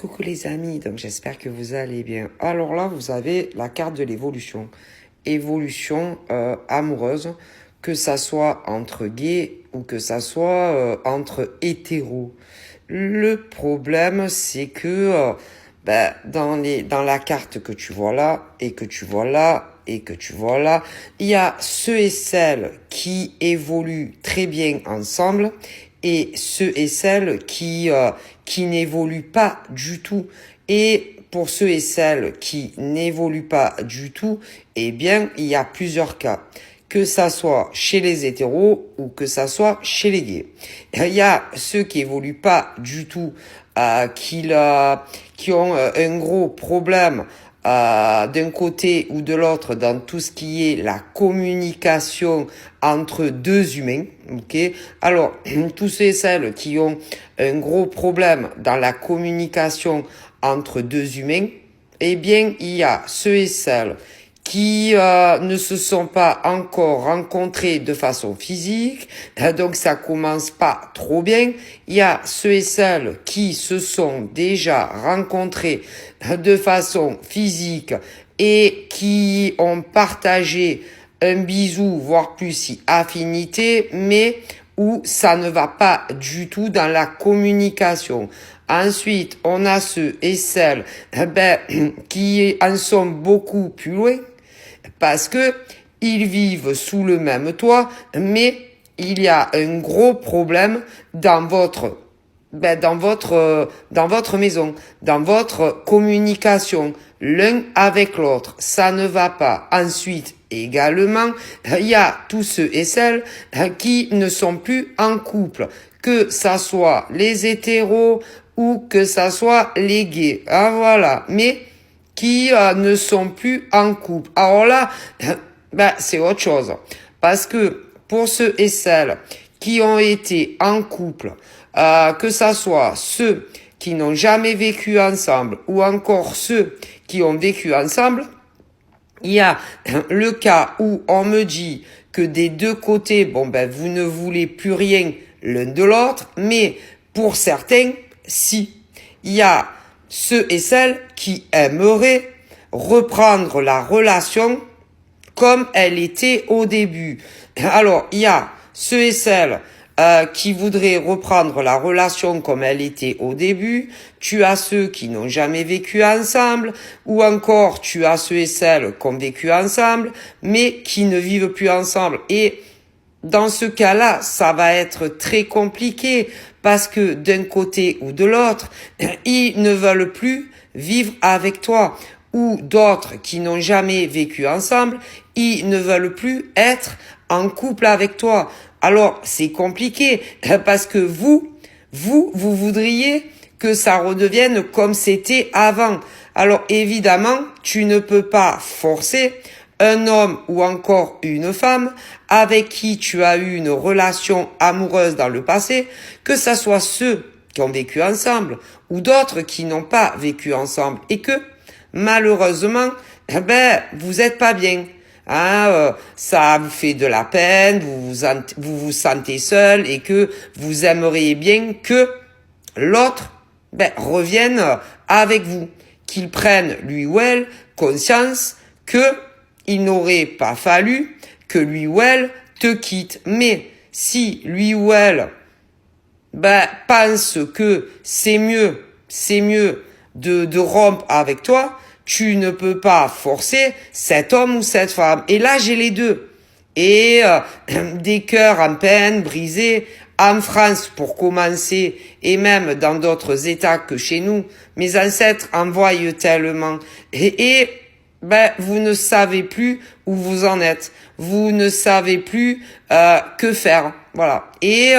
Coucou les amis, donc j'espère que vous allez bien. Alors là, vous avez la carte de l'évolution. Évolution amoureuse, que ça soit entre gays ou que ça soit entre hétéros. Le problème, c'est que dans la carte que tu vois là, et que tu vois là, et que tu vois là, il y a ceux et celles qui évoluent très bien ensemble, et ceux et celles qui n'évoluent pas du tout. Et pour ceux et celles qui n'évoluent pas du tout, eh bien, il y a plusieurs cas. Que ça soit chez les hétéros ou que ça soit chez les gays. Il y a ceux qui évoluent pas du tout, qui ont un gros problème d'un côté ou de l'autre dans tout ce qui est la communication entre deux humains. Ok. Alors, tous ceux et celles qui ont un gros problème dans la communication entre deux humains, eh bien, il y a ceux et celles qui ne se sont pas encore rencontrés de façon physique, donc ça commence pas trop bien. Il y a ceux et celles qui se sont déjà rencontrés de façon physique et qui ont partagé un bisou, voire plus si affinité, mais où ça ne va pas du tout dans la communication. Ensuite, on a ceux et celles qui en sont beaucoup plus loin, parce que ils vivent sous le même toit, mais il y a un gros problème dans votre maison, dans votre communication, l'un avec l'autre. Ça ne va pas. Ensuite, également, il y a tous ceux et celles qui ne sont plus en couple, que ça soit les hétéros ou que ça soit les gays. Ah, voilà. Mais qui ne sont plus en couple. Alors là, c'est autre chose. Parce que pour ceux et celles qui ont été en couple, que ça soit ceux qui n'ont jamais vécu ensemble ou encore ceux qui ont vécu ensemble, il y a le cas où on me dit que des deux côtés, vous ne voulez plus rien l'un de l'autre, mais pour certains, si. Il y a ceux et celles qui aimeraient reprendre la relation comme elle était au début. Alors, il y a ceux et celles qui voudraient reprendre la relation comme elle était au début. Tu as ceux qui n'ont jamais vécu ensemble, ou encore tu as ceux et celles qui ont vécu ensemble, mais qui ne vivent plus ensemble. Et dans ce cas-là, ça va être très compliqué parce que d'un côté ou de l'autre, ils ne veulent plus vivre avec toi. Ou d'autres qui n'ont jamais vécu ensemble, ils ne veulent plus être en couple avec toi. Alors, c'est compliqué parce que vous voudriez que ça redevienne comme c'était avant. Alors, évidemment, tu ne peux pas forcer un homme ou encore une femme avec qui tu as eu une relation amoureuse dans le passé, que ça soit ceux qui ont vécu ensemble ou d'autres qui n'ont pas vécu ensemble et que, malheureusement, vous êtes pas bien. Ça vous fait de la peine, vous sentez seul et que vous aimeriez bien que l'autre revienne avec vous, qu'il prenne lui ou elle conscience que il n'aurait pas fallu que lui ou elle te quitte. Mais si lui ou elle pense que c'est mieux de rompre avec toi, tu ne peux pas forcer cet homme ou cette femme. Et là, j'ai les deux. Et des cœurs en peine, brisés, en France pour commencer, et même dans d'autres États que chez nous, mes ancêtres envoient tellement. Et vous ne savez plus où vous en êtes. Vous ne savez plus que faire. Voilà. Et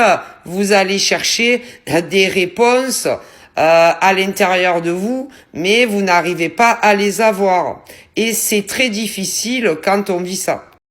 vous allez chercher des réponses à l'intérieur de vous, mais vous n'arrivez pas à les avoir. Et c'est très difficile quand on vit ça.